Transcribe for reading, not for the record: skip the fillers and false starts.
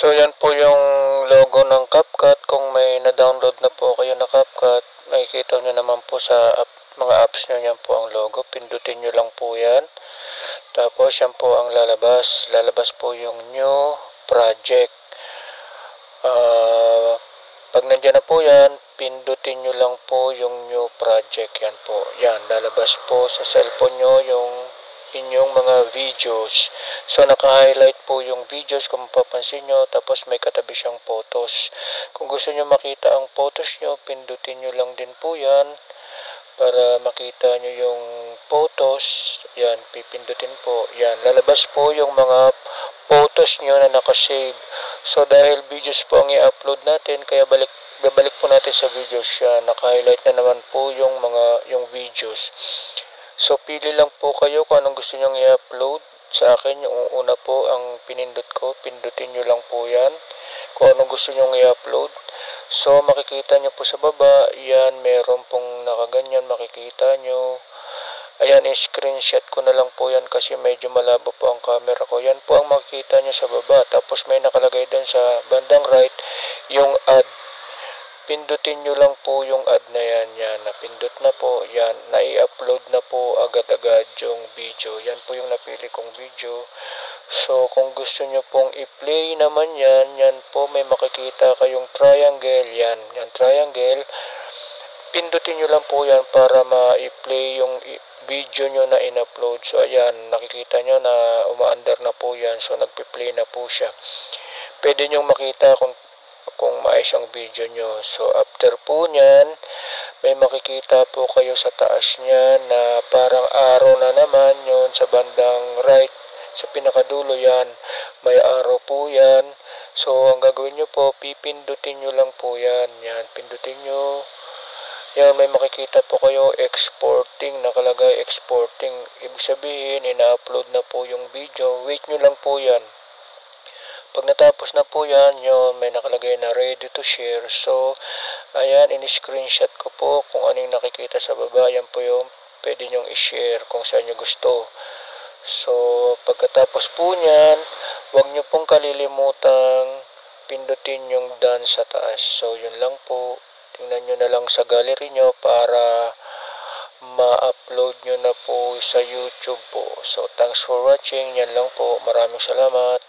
So yan po yung logo ng CapCut. Kung may na-download na po kayo na CapCut, makikita nyo naman po sa mga apps nyo, yan po ang logo. Pindutin nyo lang po yan. Tapos yan po ang lalabas. Lalabas po yung new project. Pag nandyan na po yan, pindutin nyo lang po yung new project. Yan po. Yan, lalabas po sa cellphone nyo yung inyong mga videos. So naka-highlight po yung videos kung mapapansin nyo, tapos may katabi siyang photos. Kung gusto nyo makita ang photos nyo, pindutin nyo lang din po yan para makita nyo yung photos. Yan, pipindutin po. Yan, lalabas po yung mga photos nyo na nakasave. So dahil videos po ang i-upload natin, kaya babalik po natin sa videos siya. Naka-highlight na naman po yung videos. So, pili lang po kayo kung anong gusto nyong i-upload. Sa akin, yung una po ang pinindot ko. Pindutin nyo lang po yan. Kung anong gusto nyong i-upload. So, makikita nyo po sa baba. Yan, meron pong nakaganyan. Makikita nyo. Ayan, screenshot ko na lang po yan kasi medyo malabo po ang camera ko. Yan po ang makikita nyo sa baba. Tapos, may nakalagay doon sa bandang right yung add. Pindutin nyo lang po yung add na yan. Yan, napindot na po. Yan, nai-upload na po agad-agad yung video. Yan po yung napili kong video. So, kung gusto nyo pong i-play naman yan, yan po may makikita kayong triangle. Yan, yan triangle. Pindutin nyo lang po yan para ma-play yung video nyo na in-upload. So, ayan, nakikita nyo na umaandar na po yan. So, nagpi-play na po siya. Pwede nyo makita kung maayos ang video nyo. So, after po nyan, may makikita po kayo sa taas nyan na parang arrow na naman yun sa bandang right. Sa pinakadulo yan, may arrow po yan. So, ang gagawin nyo po, pipindutin nyo lang po yan. Yan, pindutin nyo. Yan, may makikita po kayo exporting, nakalagay exporting. Ibig sabihin, ina-upload na po yung video. Wait nyo lang po yan. Pag natapos na po yan, yun, may nakalagay na ready to share. So, ayan, in-screenshot ko po kung ano yung nakikita sa baba. Yan po yung pwede nyong i-share kung saan nyo gusto. So, pagkatapos po nyan, huwag nyo pong kalilimutang pindutin yung done sa taas. So, yun lang po. Tingnan nyo na lang sa gallery nyo para ma-upload nyo na po sa YouTube po. So, thanks for watching. Yan lang po. Maraming salamat.